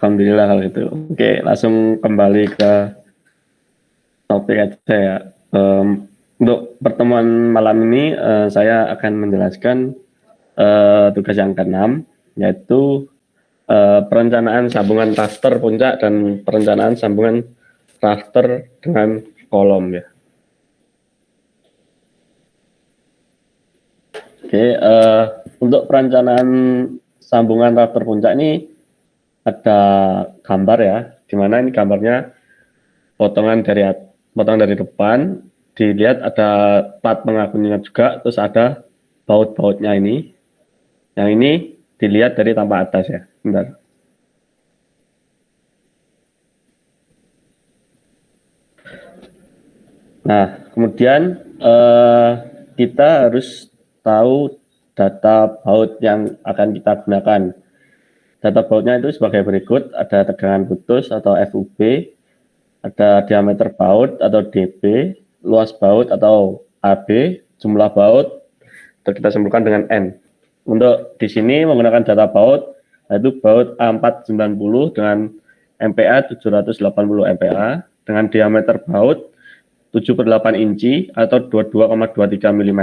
Alhamdulillah kalau gitu. Oke, langsung kembali ke topik aja ya. Untuk pertemuan malam ini saya akan menjelaskan tugas yang keenam, yaitu perencanaan sambungan raster puncak dan perencanaan sambungan raster dengan kolom ya. Oke, untuk perencanaan sambungan raster puncak ini ada gambar ya, di mana ini gambarnya potongan dari depan, dilihat ada plat pengakunya juga, terus ada baut-bautnya ini. Yang ini dilihat dari tampak atas ya. Bentar. Nah, kemudian kita harus tahu data baut yang akan kita gunakan. Data bautnya itu sebagai berikut, ada tegangan putus atau FUB, ada diameter baut atau DB, luas baut atau AB, jumlah baut, atau kita simpulkan dengan N. Untuk di sini menggunakan data baut, yaitu baut A490 dengan MPa 780 MPa, dengan diameter baut 7/8 inci atau 22,23 mm.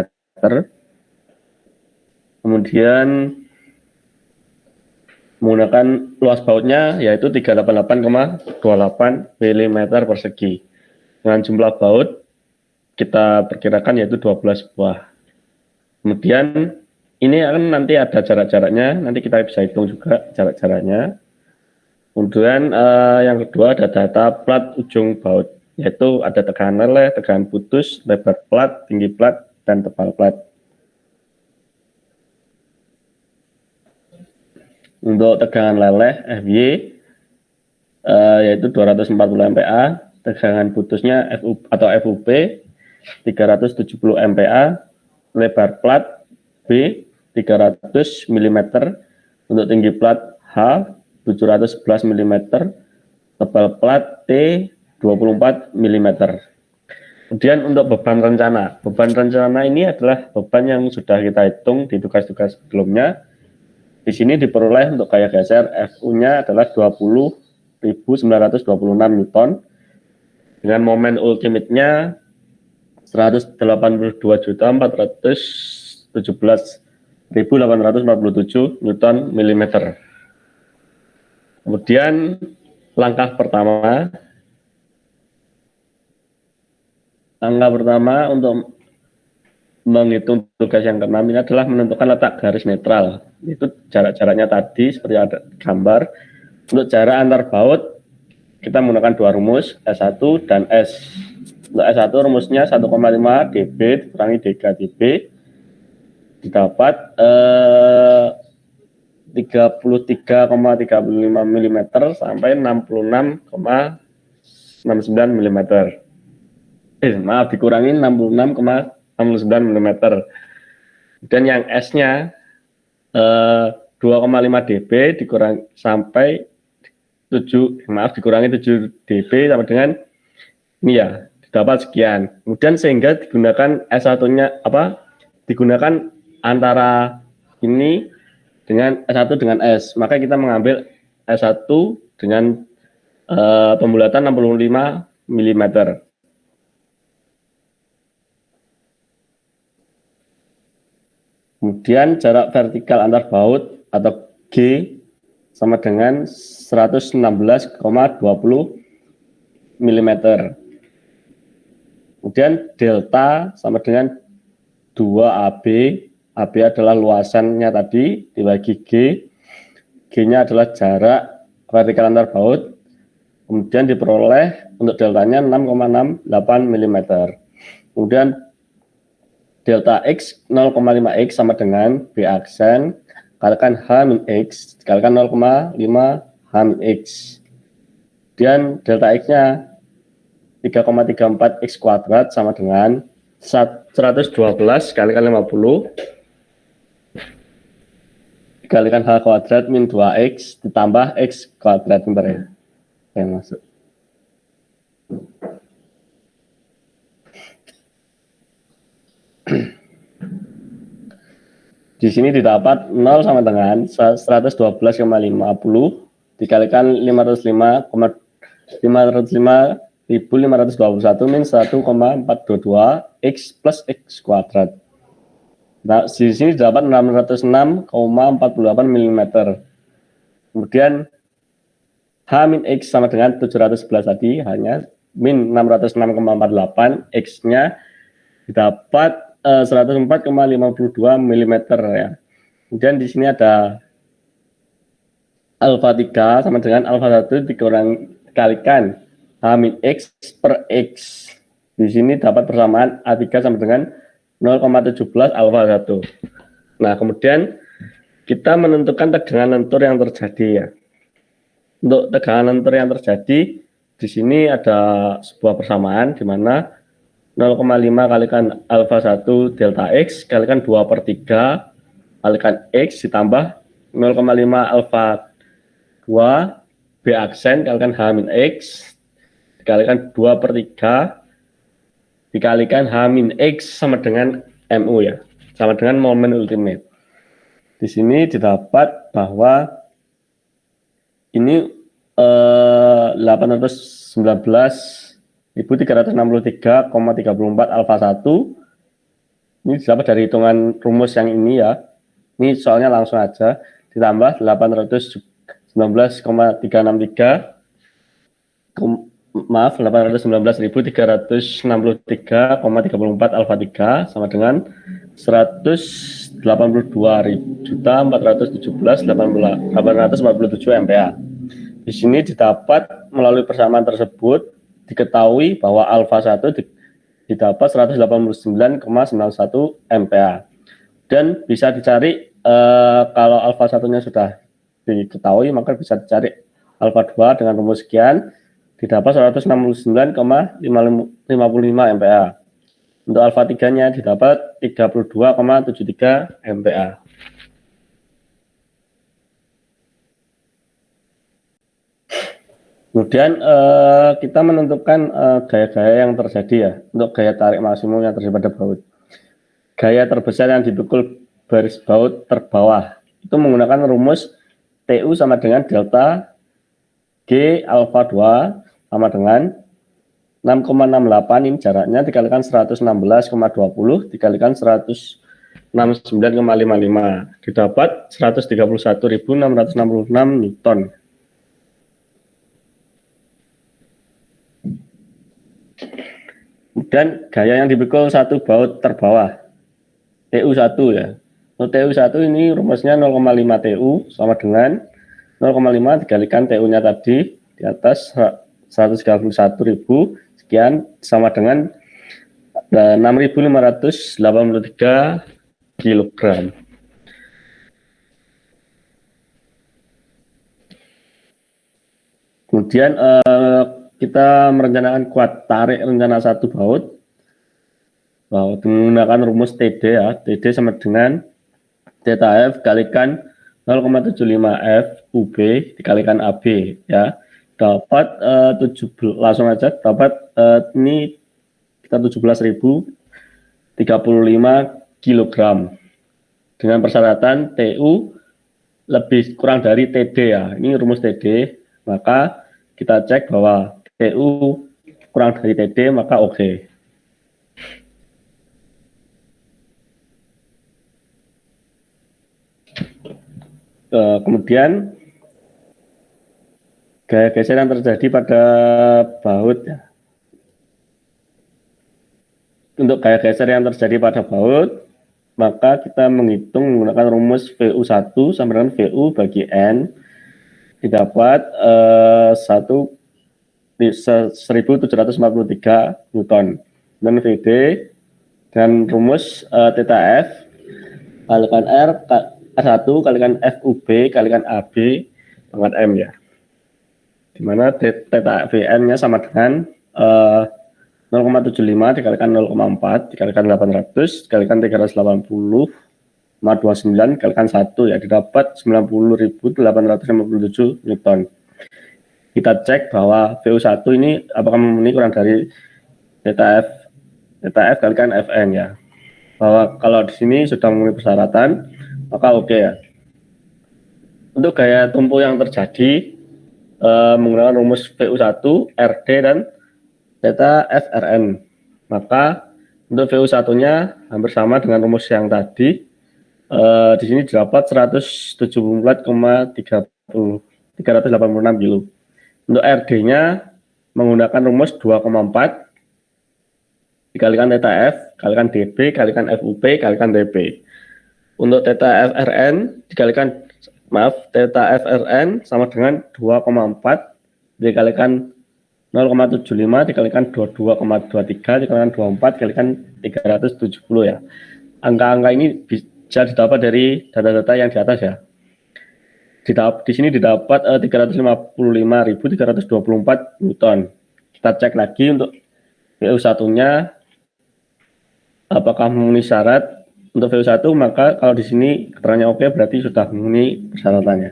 Kemudian menggunakan luas bautnya yaitu 388,28 mm persegi. Dengan jumlah baut kita perkirakan yaitu 12 buah. Kemudian ini akan nanti ada jarak-jaraknya, nanti kita bisa hitung juga jarak-jaraknya. Kemudian yang kedua ada data plat ujung baut, yaitu ada tegangan leleh, tegangan putus, lebar plat, tinggi plat, dan tebal plat. Untuk tegangan leleh FY yaitu 240 MPa, tegangan putusnya FUB 370 MPa, lebar plat B 300 mm, untuk tinggi plat H 711 mm, tebal plat T 24 mm. Kemudian untuk beban rencana ini adalah beban yang sudah kita hitung di tugas-tugas sebelumnya. Di sini diperoleh untuk gaya geser FU-nya adalah 20.926 Newton dengan momen ultimate-nya 182.417.847 Newton milimeter. Kemudian langkah pertama untuk menghitung tugas yang keenam ini adalah menentukan letak garis netral. Itu jarak-jaraknya tadi seperti ada gambar. Untuk jarak antar baut kita menggunakan dua rumus, S1 dan S. Untuk S1 rumusnya 1,5 dB dikurangi dK dB didapat 33,35 mm sampai 66,69 mm. Dikurangi 66,69 mm. Dan yang S-nya 2,5 dB dikurangi sampai dikurangi 7 dB sama dengan ini ya, didapat sekian. Kemudian sehingga digunakan S1-nya digunakan antara ini dengan S1 dengan S. Maka kita mengambil S1 dengan pembulatan 65 mm. Kemudian jarak vertikal antar baut atau G sama dengan 116,20 mm. Kemudian delta sama dengan 2AB. AB adalah luasannya tadi dibagi G. G-nya adalah jarak vertikal antar baut. Kemudian diperoleh untuk deltanya 6,68 mm. Kemudian delta X 0,5X sama dengan B aksen kalikan H-X dikalikan 0,5 H-X. Kemudian delta X-nya 3,34 X kuadrat sama dengan 112 kalikan 50 dikalikan H kuadrat min 2X ditambah X kuadrat. Bentar ya, saya masuk. Di sini didapat 0 sama dengan 112,50 dikalikan 505,521 min 1,422 X plus X kuadrat. Nah, di sini dapat 606,48 mm. Kemudian H min X sama dengan 711 tadi, hanya min 606,48, X-nya didapat 104,52 mm ya. Kemudian di sini ada alfa 3 sama dengan alfa 1 dikalikan H min X per X. Di sini dapat persamaan A3 sama dengan 0,17 alfa 1. Nah, kemudian kita menentukan tegangan lentur yang terjadi ya. Untuk tegangan lentur yang terjadi, di sini ada sebuah persamaan di mana 0,5 kalikan alfa 1 delta X kalikan 2/3 kalikan X ditambah 0,5 alfa 2 B aksen kalikan H min X dikalikan 2/3 dikalikan H min X sama dengan MU ya, sama dengan momen ultimate. Di sini didapat bahwa ini 819.363,34 alfa 1. Ini didapat dari hitungan rumus yang ini ya. Ini soalnya langsung aja, ditambah 819.364 alfa 3 sama dengan 182.417.847 MPa. Di sini didapat melalui persamaan tersebut diketahui bahwa alfa 1 didapat 189,91 MPa. Dan bisa dicari kalau alfa 1-nya sudah diketahui, maka bisa dicari alfa 2 dengan rumus sekian didapat 169,55 MPa. Untuk alfa 3-nya didapat 32,73 MPa. Kemudian kita menentukan gaya-gaya yang terjadi ya untuk gaya tarik maksimum yang terjadi pada baut. Gaya terbesar yang dipikul baris baut terbawah itu menggunakan rumus TU sama dengan delta G alfa 2 sama dengan 6,68, ini jaraknya dikalikan 116,20 dikalikan 169,55 didapat 131.666 Newton. Kemudian gaya yang dipikul satu baut terbawah TU1 ya. Untuk TU1 ini rumusnya 0,5 TU sama dengan 0,5 dikalikan TU-nya tadi di atas 131.000 sekian sama dengan 6.583 kilogram. Kemudian kita merencanakan kuat tarik rencana satu baut menggunakan rumus TD ya. TD sama dengan theta F kalikan 0,75 F UB dikalikan AB ya. Dapat 17, langsung aja dapat ini kita 17.035 kilogram dengan persyaratan TU lebih kurang dari TD ya. Ini rumus TD, maka kita cek bahwa TU kurang dari TD maka oke. Kemudian gaya geser yang terjadi pada baut ya. Untuk gaya geser yang terjadi pada baut, maka kita menghitung menggunakan rumus VU1 sama dengan VU bagi N didapat 1.1743 Newton. Dan VD dan rumus theta F kalikan R1 kalikan FUB kalikan AB pangkat M ya. Dimana theta VN-nya sama dengan 0,75 dikalikan 0,4 dikalikan 800 dikalikan 380,29 dikalikan 1 ya, didapat 90.857 Newton. Kita cek bahwa VU1 ini apakah memenuhi kurang dari theta F kalikan Fn ya. Bahwa kalau di sini sudah memenuhi persyaratan maka oke ya. Untuk gaya tumpu yang terjadi menggunakan rumus VU1, RD, dan theta FRN. Maka untuk VU1-nya hampir sama dengan rumus yang tadi. Di sini didapat 174,386 kilo. Untuk RD-nya menggunakan rumus 2,4 dikalikan theta F, kalikan DB, kalikan FUP, kalikan TB. Untuk theta FRN theta FRN sama dengan 2,4 dikalikan 0,75 dikalikan 22,23 dikalikan 24 dikalikan 370 ya. Angka-angka ini bisa didapat dari data-data yang di atas ya. Di sini didapat 355.324 Newton. Kita cek lagi untuk VU1-nya apakah memenuhi syarat. Untuk VU1 maka kalau di sini keterangannya oke berarti sudah memenuhi persyaratannya.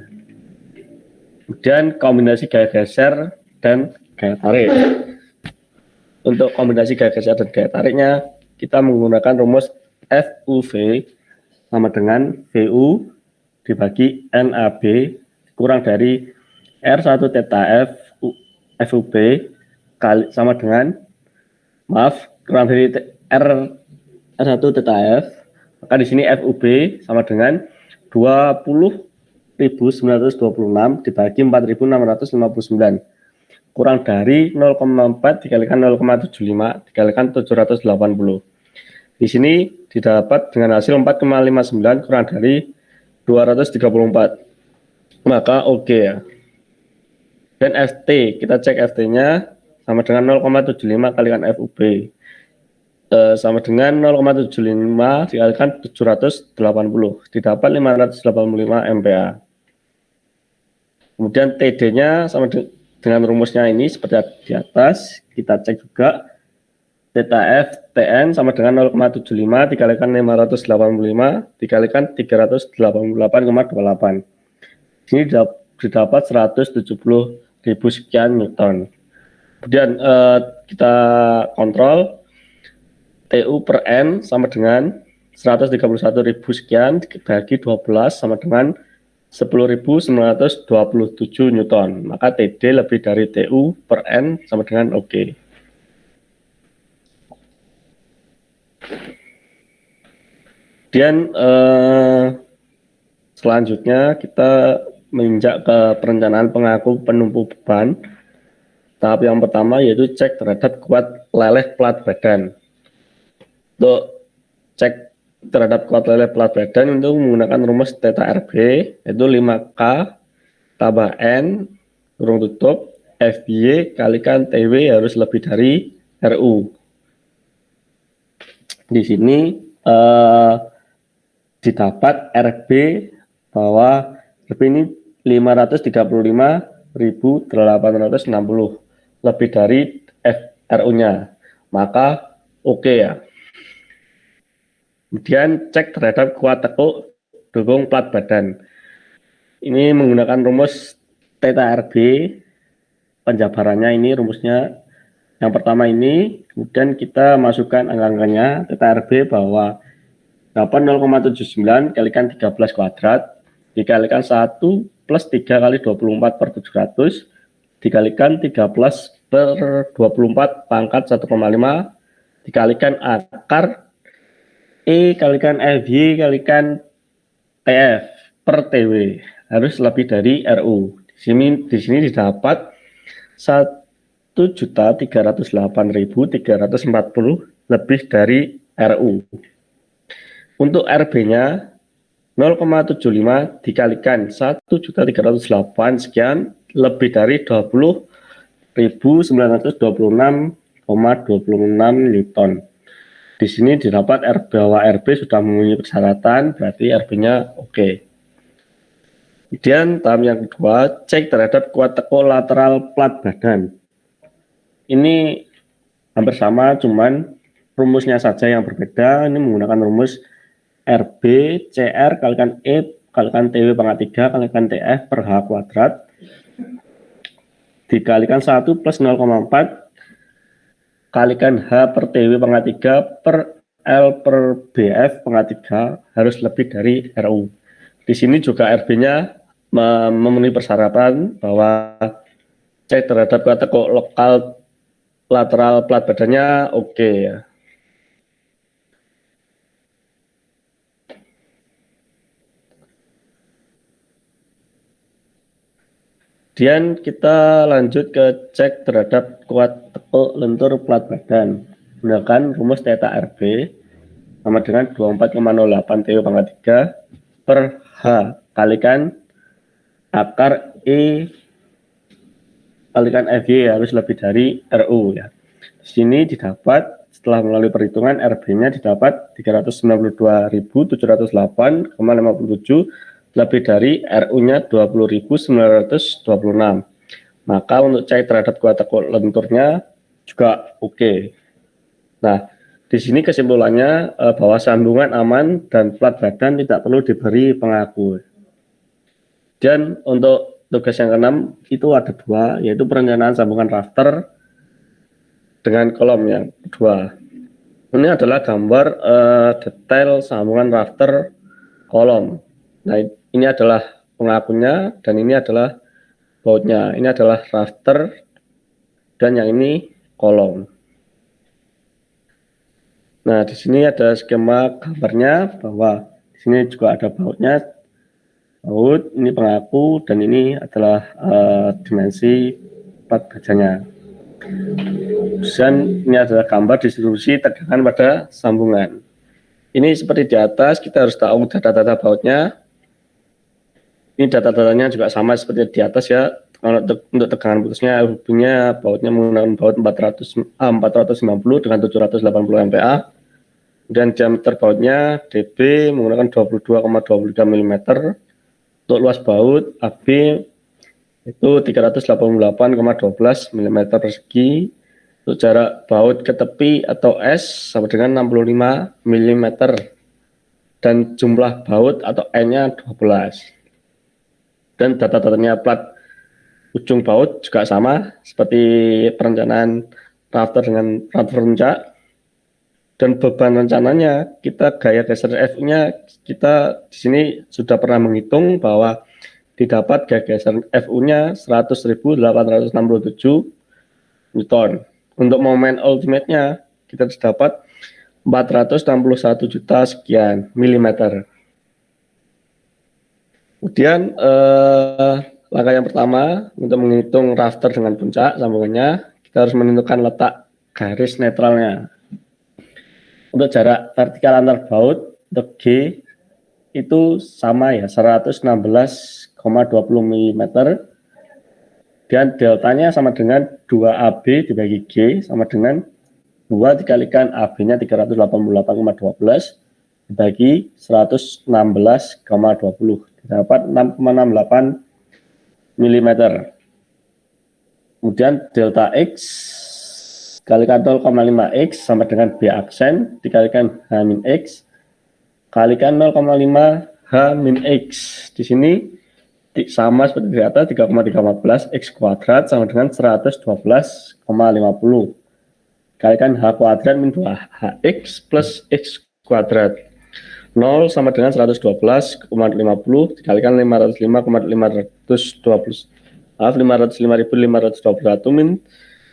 Kemudian kombinasi gaya geser dan gaya tarik. Untuk kombinasi gaya geser dan gaya tariknya kita menggunakan rumus FUV sama dengan VU dibagi NAB kurang dari R1 theta F FUB sama dengan kurang dari R1 theta F, maka di sini FUB sama dengan 20.926 dibagi 4.659 kurang dari 0,4 dikalikan 0,75 dikalikan 780. Di sini didapat dengan hasil 4,59 kurang dari 234. Maka oke ya. Dan FT, kita cek FT-nya sama dengan 0,75 kalikan FUB. Sama dengan 0,75 dikalikan 780. Didapat 585 MPa. Kemudian TD-nya sama dengan rumusnya ini seperti di atas. Kita cek juga. Theta F TN sama dengan 0,75 dikalikan 585 dikalikan 388,28. Ini didapat 170.000 sekian Newton. Kemudian kita kontrol TU per N sama dengan 131.000 sekian dibagi 12 sama dengan 10.927 Newton. Maka TD lebih dari TU per N sama dengan oke. Kemudian selanjutnya kita menginjak ke perencanaan pengaku penumpu beban. Tahap yang pertama yaitu cek terhadap kuat leleh plat badan. Untuk cek terhadap kuat leleh plat badan itu menggunakan rumus theta RB yaitu 5K tambah N kurung tutup FY kalikan TW harus lebih dari RU. Di sini didapat RB bahwa RB ini 535.860 lebih dari RU-nya, maka oke ya. Kemudian cek terhadap kuat tekuk dukung plat badan. Ini menggunakan rumus theta RB. Penjabarannya ini rumusnya yang pertama ini, kemudian kita masukkan angka-angkanya theta RB bahwa dapat 0,79 kalikan 13 kuadrat dikalikan 1 plus 3 kali 24 per 700 dikalikan 13 per 24 pangkat 1,5 dikalikan akar E kalikan FY kalikan TF per TW harus lebih dari RU. Di sini didapat 1.308.340 lebih dari RU. Untuk RB-nya 0,75 dikalikan 1.308 sekian lebih dari 20.926,26 Newton. Di sini didapat bahwa RB sudah memenuhi persyaratan, berarti RB-nya oke. Kemudian tahap yang kedua, cek terhadap kuat tekuk lateral plat badan. Ini hampir sama, cuman rumusnya saja yang berbeda. Ini menggunakan rumus RB CR kalikan E kalikan TW pangkat 3 kalikan TF per H kuadrat dikalikan 1 plus 0,4 kalikan H per TW pangkat 3 per L per BF pangkat 3 harus lebih dari RU. Di sini juga RB-nya memenuhi persyaratan bahwa cek terhadap tekuk lokal lateral plat badannya oke ya. Kemudian kita lanjut ke cek terhadap kuat tekuk lentur plat badan. Gunakan rumus theta RB sama dengan 24,08 TU pangkat 3 per H kalikan akar E kalikan FY harus lebih dari RU ya. Di sini didapat setelah melalui perhitungan RB-nya didapat 392.708,57 lebih dari RU-nya 20.926. Maka untuk cek terhadap kuat tekuk lenturnya juga oke. Nah, di sini kesimpulannya bahwa sambungan aman dan plat badan tidak perlu diberi pengaku. Dan untuk tugas yang keenam itu ada dua, yaitu perencanaan sambungan rafter dengan kolom yang kedua. Ini adalah gambar detail sambungan rafter kolom. Nah, ini adalah pengakunya dan ini adalah bautnya. Ini adalah rafter dan yang ini kolom. Nah, di sini ada skema gambarnya bahwa di sini juga ada bautnya. Baut ini pengaku dan ini adalah dimensi plat badannya. Dan ini adalah gambar distribusi tegangan pada sambungan. Ini seperti di atas, kita harus tahu data-data bautnya. Ini data-datanya juga sama seperti di atas ya. Untuk tegangan putusnya, hubungnya bautnya menggunakan baut 450 dengan 780 MPa. Dan diameter bautnya DB menggunakan 22,23 mm. Untuk luas baut AB itu 388,12 mm persegi. Untuk jarak baut ke tepi atau S sama dengan 65 mm. Dan jumlah baut atau N-nya 12. Dan data-datanya plat ujung baut juga sama seperti perencanaan rafter dengan rafter puncak. Dan beban rencananya kita gaya geser FU-nya kita di sini sudah pernah menghitung bahwa didapat gaya geser FU-nya 100.867 Newton. Untuk momen ultimate-nya kita dapat 461 juta sekian milimeter. Kemudian langkah yang pertama untuk menghitung rafter dengan puncak sambungannya kita harus menentukan letak garis netralnya. Untuk jarak vertikal antar baut untuk G itu sama ya 116,20 mm dan deltanya sama dengan 2AB dibagi G sama dengan 2 dikalikan AB-nya 388,12 dibagi 116,20 dapat 6,68 mm. Kemudian delta X kalikan 0,5 X sama dengan B aksen dikalikan H-X kalikan 0,5 H-X. Di sini sama seperti di atas 3,314 X kuadrat sama dengan 112,50 kalikan H kuadrat min 2 HX plus X kuadrat 0 sama dengan 112,50 dikalikan 505.521 min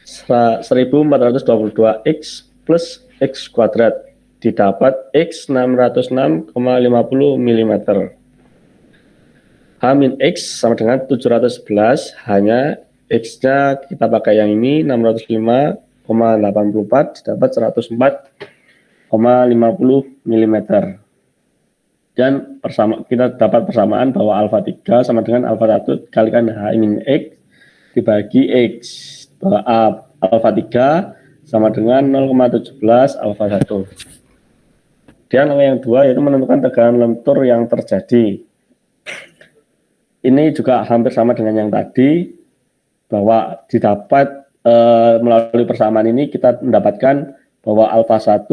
1422 X plus X kuadrat didapat X 606,50 mm. H min X sama dengan 711, hanya X-nya kita pakai yang ini 605,84 didapat 104,50 mm. Dan kita dapat persamaan bahwa alfa 3 sama dengan alfa 1 dikalikan H min X dibagi X. Bahwa alfa 3 sama dengan 0,17 alfa 1. Dan yang kedua yaitu menentukan tegangan lentur yang terjadi. Ini juga hampir sama dengan yang tadi, bahwa didapat melalui persamaan ini kita mendapatkan bahwa alfa 1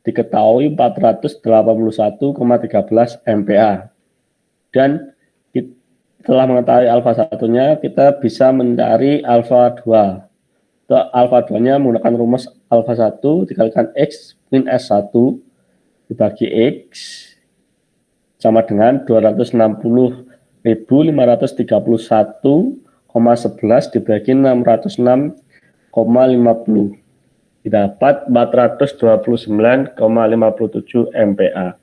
diketahui 481,13 MPa. Dan setelah mengetahui alfa 1-nya, kita bisa mencari alfa 2. Untuk alfa 2-nya menggunakan rumus alfa 1 dikalikan X min S1 dibagi X sama dengan 260.531,13 dibagi 606,50 didapat 429,57 MPa.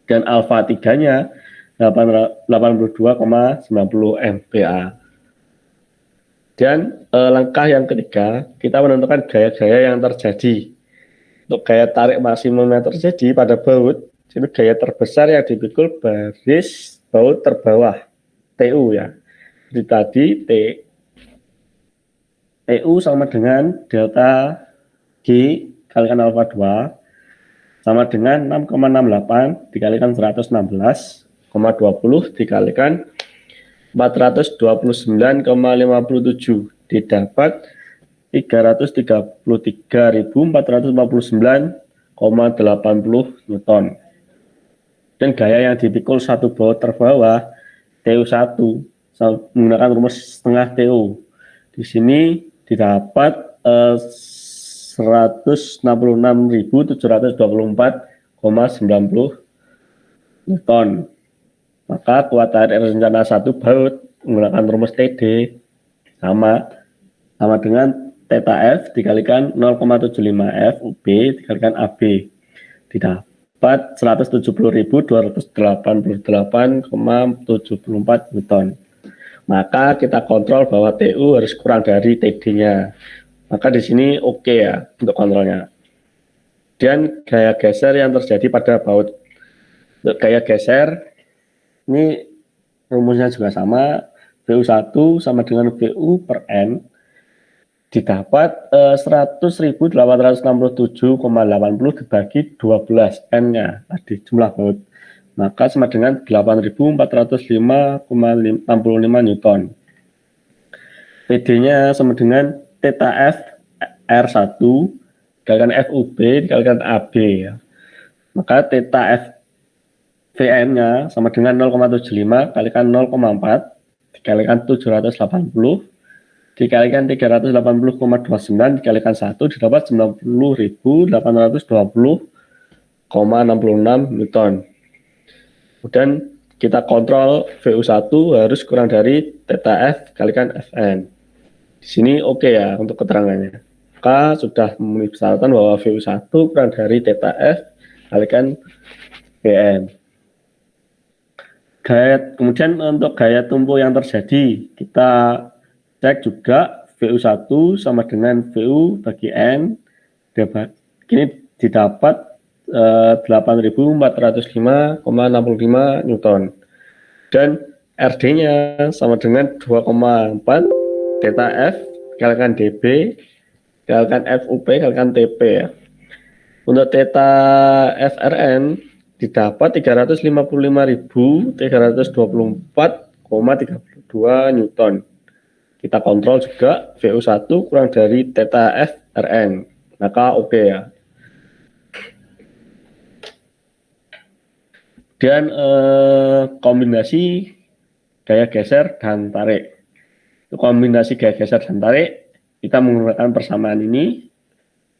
Dan alfa 3-nya 82,90 MPa. Dan langkah yang ketiga, kita menentukan gaya-gaya yang terjadi. Untuk gaya tarik maksimum yang terjadi pada baut, itu gaya terbesar yang dipikul baris baut terbawah, TU ya. Jadi tadi TU sama dengan delta G kalikan alfa 2 sama dengan 6,68 dikalikan 116,20 dikalikan 429,57 didapat 333.449,80 Newton. Dan gaya yang dipikul satu baut terbawah TU1 menggunakan rumus setengah TU. Di sini didapat 166.724,90 Newton. Maka kuat tarik rencana satu baut menggunakan rumus TD sama dengan theta F dikalikan 0,75 F UB dikalikan AB didapat 170.288,74 Newton. Maka kita kontrol bahwa TU harus kurang dari TD-nya. Maka di sini oke ya untuk kontrolnya. Dan gaya geser yang terjadi pada baut. Untuk gaya geser ini rumusnya juga sama, VU1 sama dengan VU per N didapat 100.867,80 dibagi 12 N-nya tadi jumlah baut. Maka sama dengan 8.405,65 Newton. PD-nya sama dengan theta F R1 dikalikan FUB dikalikan AB ya. Maka theta F VN-nya sama dengan 0,75 kalikan 0,4 dikalikan 780 dikalikan 380,29 dikalikan 1 didapat 90.820,66 Newton. Kemudian kita kontrol VU1 harus kurang dari theta F kalikan Fn. Di sini oke ya untuk keterangannya. Maka sudah memenuhi persyaratan bahwa VU1 kurang dari theta F kalikan Vn. Kemudian untuk gaya tumpul yang terjadi, kita cek juga VU1 sama dengan VU bagi N. Ini didapat 8.405,65 Newton. Dan RD-nya sama dengan 2,4 theta F dikalikan DB dikalikan FUP dikalikan TP ya. Untuk theta FRN didapat 355.324,32 Newton. Kita kontrol juga VU1 kurang dari theta FRN. Maka oke ya. Dan kombinasi gaya geser dan tarik. Untuk kombinasi gaya geser dan tarik, kita menggunakan persamaan ini.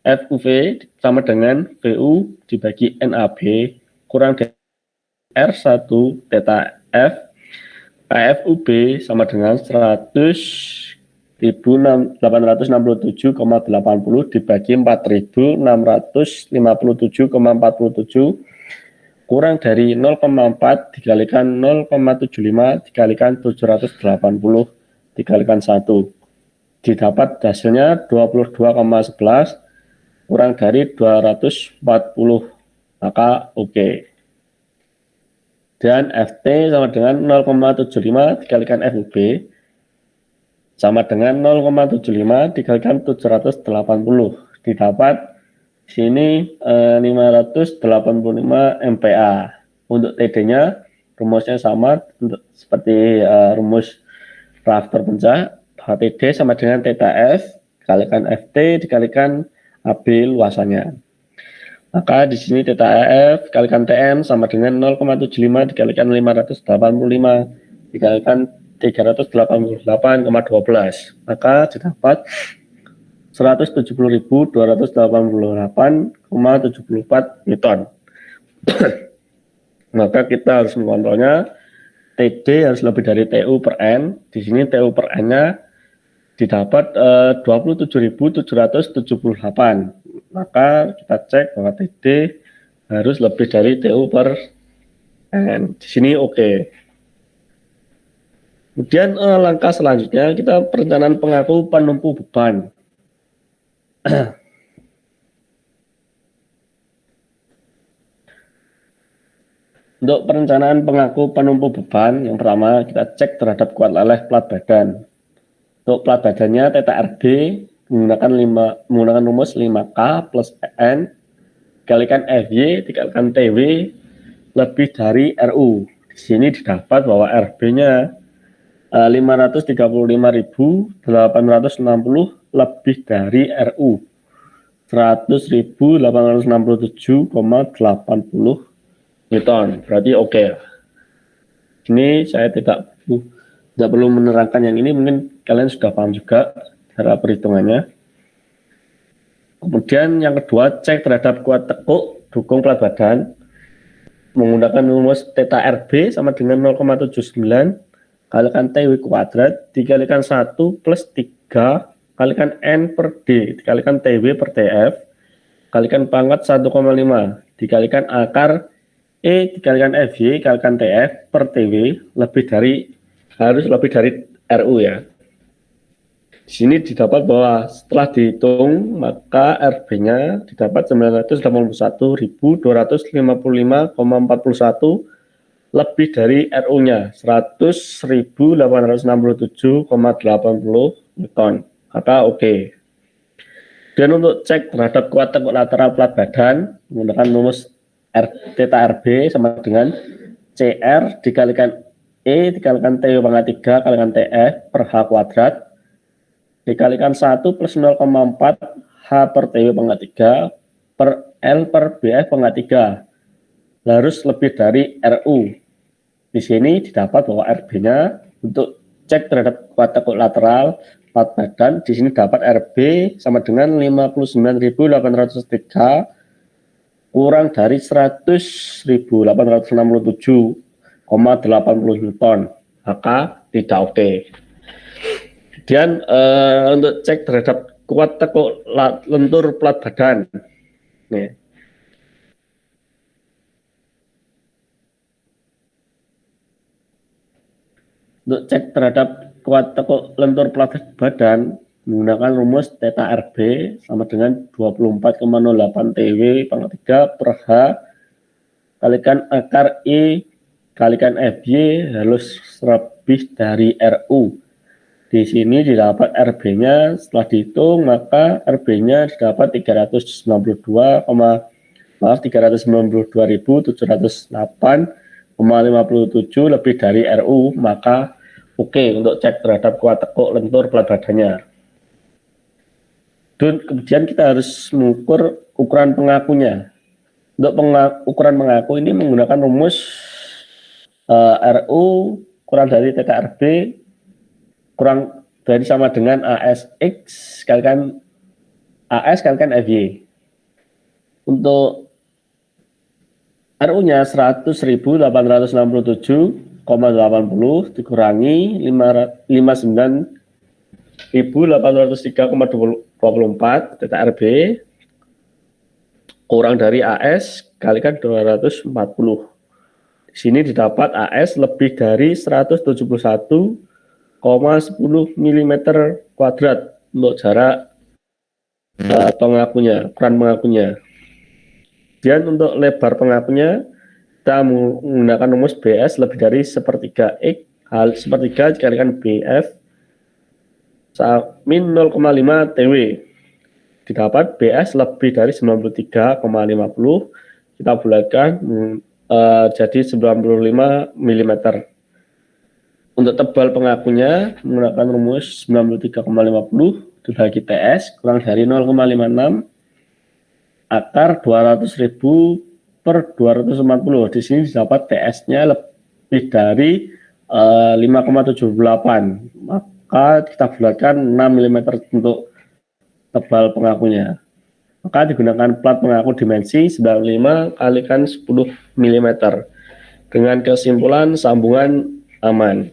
FUV sama dengan VU dibagi NAB kurang dari R1 theta F. KFUB sama dengan 100.867,80 dibagi 4.657,47 kurang dari 0,4 dikalikan 0,75 dikalikan 780 dikalikan 1 didapat hasilnya 22,11 kurang dari 240, maka oke. Dan FT sama dengan 0,75 dikalikan FUB sama dengan 0,75 dikalikan 780 didapat sini 585 MPa. Untuk TD-nya rumusnya sama seperti rumus rafter pencah. TD sama dengan theta F dikalikan FT dikalikan AB luasannya. Maka di sini theta F dikalikan TM sama dengan 0,75 dikalikan 585 dikalikan 388,12. Maka didapat 170.288,74 Newton. Maka kita harus mengontrolnya TD harus lebih dari TU per N. Di sini TU per N-nya didapat 27.778. Maka kita cek bahwa TD harus lebih dari TU per N. Di sini oke. Kemudian langkah selanjutnya kita perencanaan pengaku penumpu beban. Untuk perencanaan pengaku penumpu beban, yang pertama kita cek terhadap kuat leleh plat badan. Untuk plat badannya TTRB menggunakan rumus 5K plus N dikalikan FY dikalikan TW lebih dari RU. Di sini didapat bahwa RB-nya 535.860 lebih dari RU 100.867,80 Newton. Berarti oke. Ini saya tidak perlu menerangkan yang ini, mungkin kalian sudah paham juga cara perhitungannya. Kemudian yang kedua, cek terhadap kuat tekuk dukung plat badan menggunakan rumus theta RB sama dengan 0,79 kalikan TW kuadrat dikalikan 1 plus 3 kalikan N per D dikalikan TW per TF kalikan pangkat 1,5 dikalikan akar E dikalikan FY dikalikan TF per TW harus lebih dari RU ya. Di sini didapat bahwa setelah dihitung maka RB-nya didapat 981.255,41 lebih dari RU-nya 100.867,80 Newton. Maka oke. Dan untuk cek terhadap kuat tekuk lateral plat badan menggunakan rumus theta RB sama dengan CR dikalikan E dikalikan TW pangkat 3 kalikan TF per H kuadrat dikalikan 1 plus 0,4 H per TW pangkat 3 per L per BF pangkat 3 harus lebih dari RU. Di sini didapat bahwa RB-nya untuk cek terhadap kuat tekuk lateral plat badan di sini dapat RB sama dengan 59.803 kurang dari 100.867,80 Newton, maka tidak oke. Kemudian untuk cek terhadap kuat tekuk lentur plat badan. Nih. Untuk cek terhadap kuat tekuk lentur plat badan menggunakan rumus theta RB sama dengan 24,08 TW pangkat 3 per H kalikan akar E kalikan FY harus lebih dari RU. Di sini didapat RB-nya setelah dihitung maka RB-nya didapat 392.708,57 lebih dari RU, maka oke untuk cek terhadap kuat tekuk lentur plat badannya. Dan kemudian kita harus mengukur ukuran pengakunya. Untuk ukuran pengaku ini menggunakan rumus RU kurang dari theta RB kurang dari sama dengan ASX kalikan AS kalikan FY. Untuk RU-nya 100.867,80 dikurangi 59.803,24 theta RB kurang dari AS kalikan 240. Di sini didapat AS lebih dari 171,10 mm kuadrat untuk jarak pengakunya, ukuran pengakunya. Dan untuk lebar pengakunya kita menggunakan rumus BS lebih dari sepertiga X sepertiga dikalikan BF min 0,5 TW. Didapat BS lebih dari 93,50 kita bulatkan jadi 95 mm. Untuk tebal pengakunya menggunakan rumus 93,50 dibagi TS kurang dari 0,56 akar 200.000 per 240. Di sini didapat TS-nya lebih dari 5,78. Maka kita bulatkan 6 mm untuk tebal pengakunya. Maka digunakan plat pengaku dimensi 95 kalikan 10 mm. Dengan kesimpulan sambungan aman.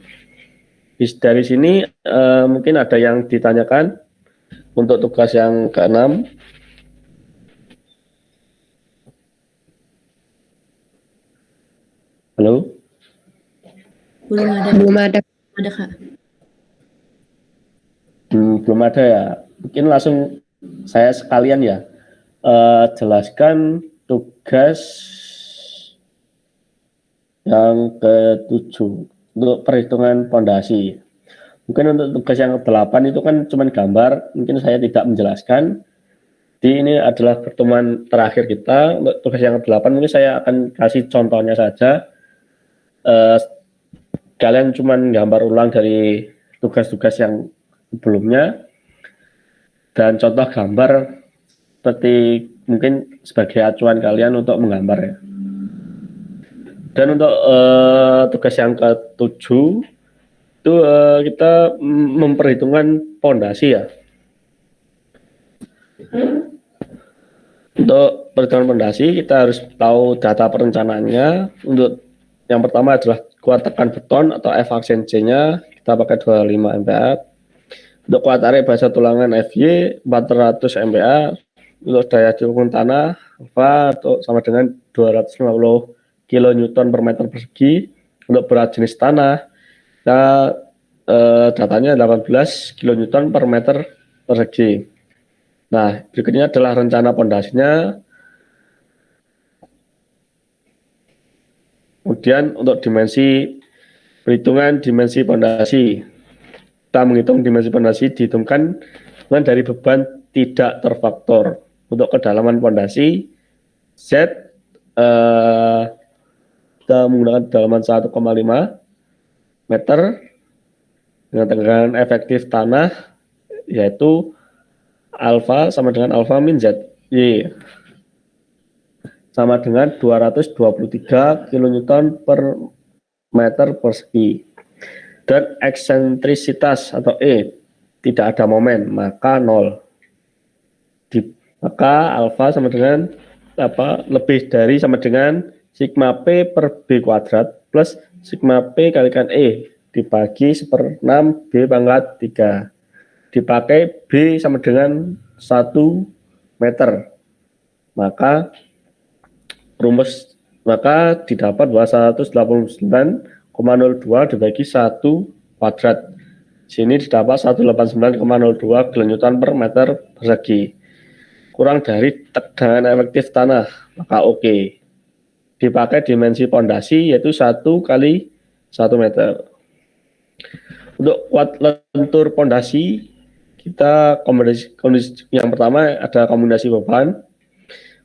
Dari sini mungkin ada yang ditanyakan untuk tugas yang ke-6. Halo? Belum ada. Belum ada. Ada, Kak. Belum ada ya. Mungkin langsung saya sekalian ya jelaskan tugas yang ke-7 untuk perhitungan pondasi. Mungkin untuk tugas yang ke-8 itu kan cuma gambar, mungkin saya tidak menjelaskan. Jadi ini adalah pertemuan terakhir kita. Untuk tugas yang ke-8 mungkin saya akan kasih contohnya saja. Kalian cuma gambar ulang dari tugas-tugas yang sebelumnya dan contoh gambar seperti mungkin sebagai acuan kalian untuk menggambar ya. Dan untuk tugas yang ke-7 itu kita memperhitungkan pondasi ya. Untuk perhitungan pondasi kita harus tahu data perencanaannya. Untuk yang pertama adalah kuat tekan beton atau F aksen C-nya kita pakai 25 MPa. Untuk kuat tarik basa tulangan FY 400 MPa. Untuk daya dukung tanah atau sama dengan 250 kN per meter persegi. Untuk berat jenis tanah kita datanya 18 kN per meter persegi. Nah, berikutnya adalah rencana pondasinya. Kemudian untuk perhitungan dimensi pondasi. Kita menghitung dimensi pondasi dihitungkan dari beban tidak terfaktor. Untuk kedalaman pondasi Z kita menggunakan kedalaman 1,5 meter dengan tegangan efektif tanah yaitu alfa sama dengan alfa min Z Y sama dengan 223 kN per meter persegi. Dan eksentrisitas atau E tidak ada momen, maka 0. Maka alfa sama dengan lebih dari sama dengan sigma P per B kuadrat plus sigma P kalikan E dibagi 1/6 B pangkat 3. Dipakai B sama dengan 1 meter. Maka didapat bahwa 189,02 dibagi 1 kuadrat. Sini didapat 189,02 kN per meter persegi. Kurang dari tegangan efektif tanah, maka oke. Dipakai dimensi pondasi yaitu 1 kali 1 meter. Untuk kuat lentur pondasi kita kombinasi yang pertama ada kombinasi beban.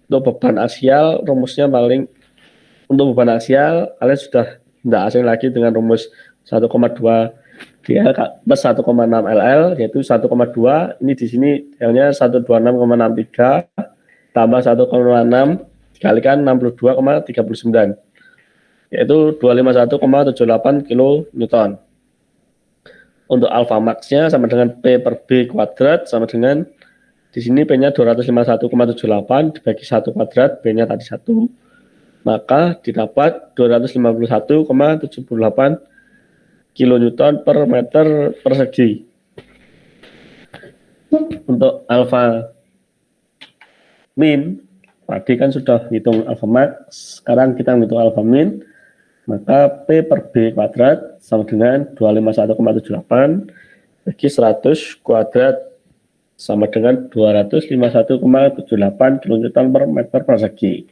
Untuk beban aksial rumusnya untuk beban aksial kalian sudah tidak asing lagi dengan rumus 1,2 DL plus 1,6 LL yaitu 1,2 ini di sini L-nya 126,63 tambah 1,6 dikalikan 62,39 yaitu 251,78 kN. Untuk alpha max-nya sama dengan P per B kuadrat sama dengan di sini P-nya 251,78 dibagi 1 kuadrat, B-nya tadi 1, maka didapat 251,78 kN per meter persegi. Untuk alfa min, tadi kan sudah hitung alfa max, sekarang kita hitung alfa min, maka P per B kuadrat sama dengan 251,78 bagi 100 kuadrat sama dengan 251,78 kN per meter persegi.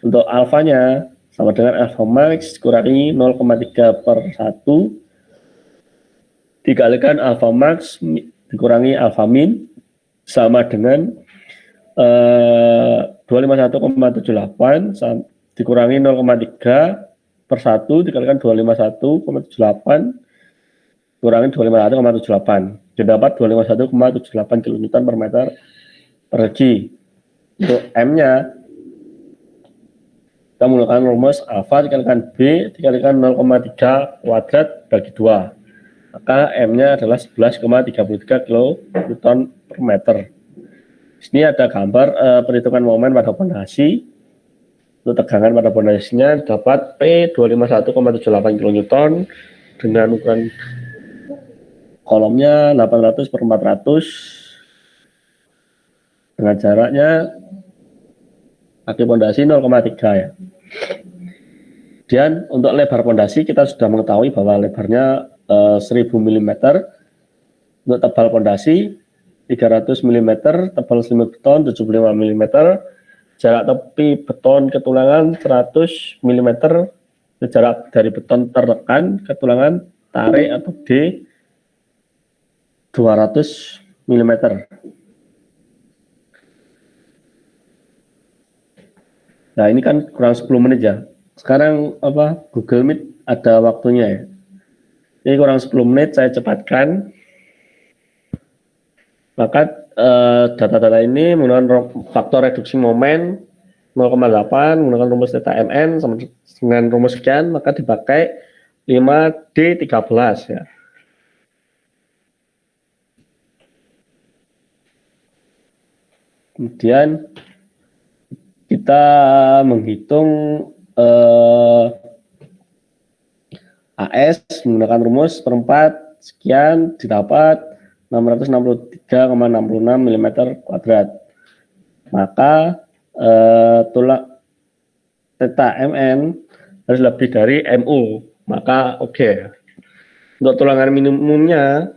Untuk alfanya sama dengan alfa max kurangi 0,3 per 1 dikalikan alfa max dikurangi alfa min sama dengan 251,78 dikurangi 0,3 per 1 dikalikan 251,78 kurangi 251,78 didapat 251,78 kN per meter persegi. Untuk M-nya kita menggunakan rumus alfa dikalikan B dikalikan 0,3 kuadrat bagi 2. Maka M-nya adalah 11,33 kN per meter. Di sini ada gambar perhitungan momen pada pondasi. Untuk tegangan pada pondasinya dapat P 251,78 kN dengan ukuran kolomnya 800 per 400 dengan jaraknya kaki pondasi 0,3 ya. Kemudian untuk lebar pondasi kita sudah mengetahui bahwa lebarnya 1000 mm. Untuk tebal pondasi 300 mm, tebal selimut beton 75 mm, jarak tepi beton ke tulangan 100 mm, jarak dari beton tertekan ke tulangan tarik atau D 200 mm. Nah, ini kan kurang 10 menit ya. Sekarang Google Meet ada waktunya ya. Ini kurang 10 menit saya cepatkan. Maka data-data ini menggunakan faktor reduksi momen 0,8 menggunakan rumus theta mn sama dengan rumus sekian, maka dipakai 5D13 ya. Kemudian kita menghitung AS menggunakan rumus perempat sekian didapat 663,66 mm kuadrat. Maka tulang theta mn harus lebih dari mu. Maka oke. Untuk tulangan minimumnya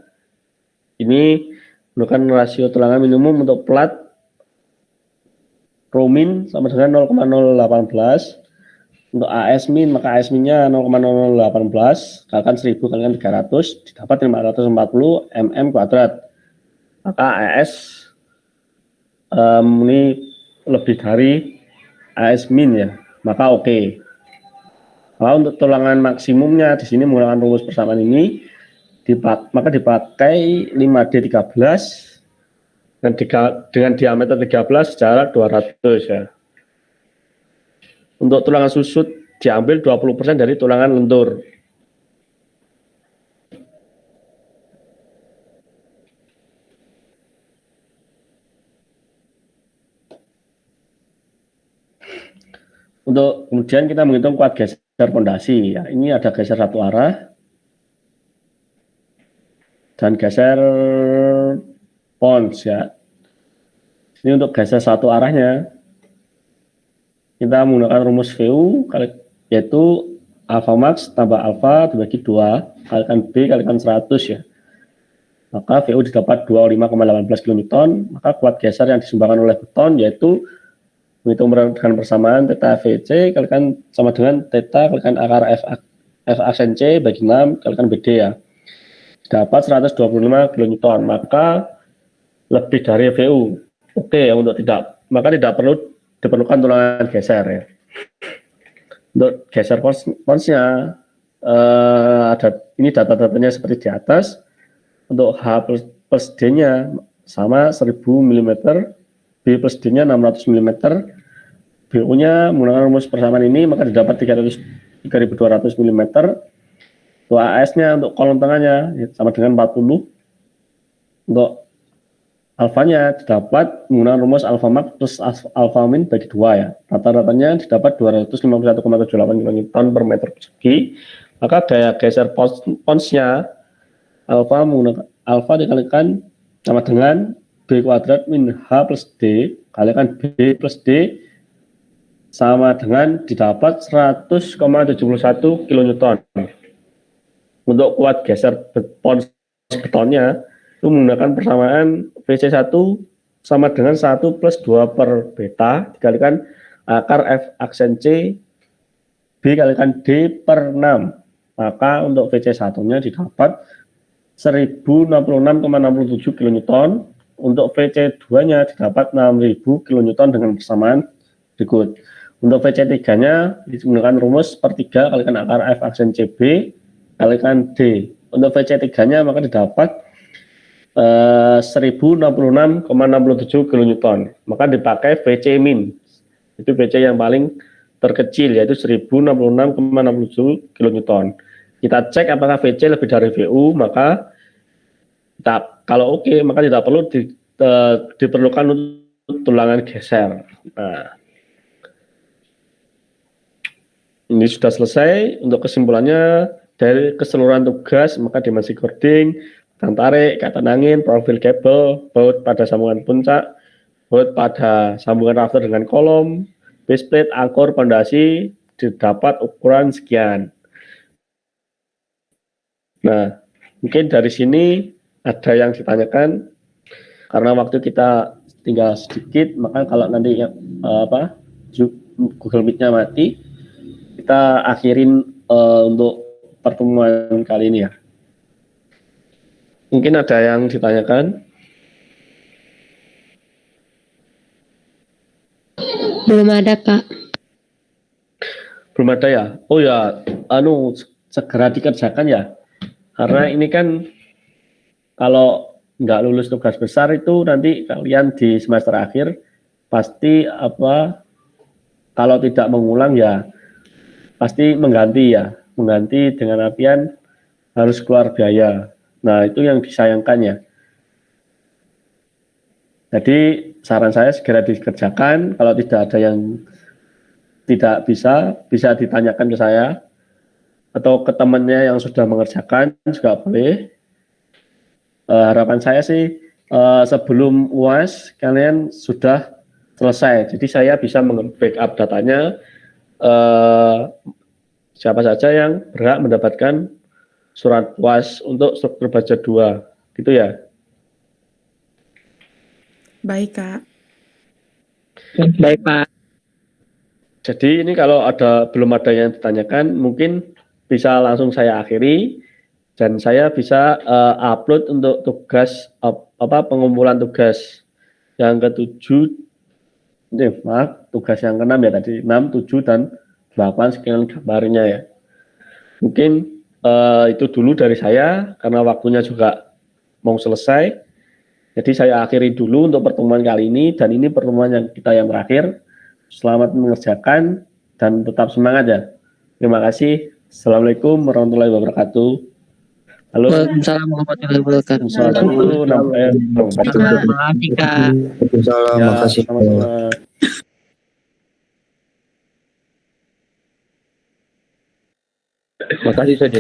ini menggunakan rasio tulangan minimum untuk plat rho min sama dengan 0,018. Untuk AS min, maka AS minnya 0,0018 kalikan 1000 kalikan 300 didapat 540 mm kuadrat. Maka AS ini lebih dari AS min ya, maka oke. Kalau untuk tulangan maksimumnya di sini menggunakan rumus persamaan ini, maka dipakai 5D13 dengan diameter 13 jarak 200 ya. Untuk tulangan susut diambil 20% dari tulangan lentur. Untuk kemudian kita menghitung kuat geser pondasi ya. Ini ada geser satu arah dan geser pons ya. Ini untuk geser satu arahnya kita menggunakan rumus VU yaitu alpha max tambah alpha dibagi 2 kalikan B kalikan 100 ya. Maka VU didapat 25,18 kN. Maka kuat geser yang disumbangkan oleh beton yaitu menghitung dengan persamaan theta VC kalikan sama dengan theta kalikan akar F aksen C bagi 6 kalikan BD ya. Dapat 125 kN. Maka lebih dari VU. Oke, untuk maka tidak diperlukan tulangan geser ya. Untuk geser ponsnya ini data-datanya seperti di atas. Untuk H plus D-nya sama 1000 mm, B plus D-nya 600 mm, BU-nya menggunakan rumus persamaan ini maka didapat 3200 mm. Untuk AS-nya untuk kolom tengahnya sama dengan 40. Untuk alfanya didapat menggunakan rumus alpha max plus alpha min bagi 2 ya. Rata-ratanya didapat 251,78 kN per meter persegi. Maka gaya geser ponsnya alpha dikalikan sama dengan B kuadrat min H plus D kalikan B plus D sama dengan didapat 100,71 kN. Untuk kuat geser pons betonnya itu menggunakan persamaan VC1 sama dengan 1 plus 2 per beta dikalikan akar F aksen C B kalikan D per 6. Maka untuk VC1-nya didapat 1066,67 kN. Untuk VC2-nya didapat 6000 kN dengan persamaan berikut. Untuk VC3-nya digunakan rumus per 3 kalikan akar F aksen CB kalikan D. Untuk VC3-nya maka didapat 1066,67 kN. Maka dipakai VC min. Itu VC yang paling terkecil yaitu 1066,67 kN. Kita cek apakah VC lebih dari VU, maka kalau oke, maka tidak perlu diperlukan untuk tulangan geser. Nah, ini sudah selesai. Untuk kesimpulannya, dari keseluruhan tugas, maka dimensi cording, dan tarik, ikatan angin, profil kabel, baut pada sambungan puncak, baut pada sambungan rafter dengan kolom, base plate, angkor, pondasi, didapat ukuran sekian. Nah, mungkin dari sini ada yang ditanyakan, karena waktu kita tinggal sedikit, maka kalau nanti Google Meet-nya mati, kita akhirin untuk pertemuan kali ini ya. Mungkin ada yang ditanyakan? Belum ada, Kak. Belum ada ya? Oh ya, segera dikerjakan ya. Karena ini kan kalau nggak lulus tugas besar itu nanti kalian di semester akhir pasti kalau tidak mengulang ya pasti mengganti dengan artian harus keluar biaya. Nah, itu yang disayangkan ya. Jadi saran saya segera dikerjakan. Kalau tidak ada yang tidak bisa ditanyakan ke saya atau ke temannya yang sudah mengerjakan juga boleh. Harapan saya sih sebelum UAS kalian sudah selesai. Jadi saya bisa backup datanya siapa saja yang berhak mendapatkan surat UAS untuk struktur baca 2. Gitu ya. Baik, Kak. Baik, Pak. Jadi ini kalau belum ada yang ditanyakan, mungkin bisa langsung saya akhiri dan saya bisa upload untuk tugas pengumpulan tugas yang ke-7. Tugas yang ke-6 ya tadi, 6, 7 dan 8 sekian gambarnya ya. Mungkin itu dulu dari saya karena waktunya juga mau selesai. Jadi saya akhiri dulu untuk pertemuan kali ini dan ini pertemuan yang terakhir. Selamat mengerjakan dan tetap semangat ya. Terima kasih. Assalamualaikum warahmatullahi wabarakatuh. Halo. Waalaikumsalam warahmatullahi wabarakatuh. Makasih, Kak. Waalaikumsalam, Ya, makasih. sama-sama. Makasih saja.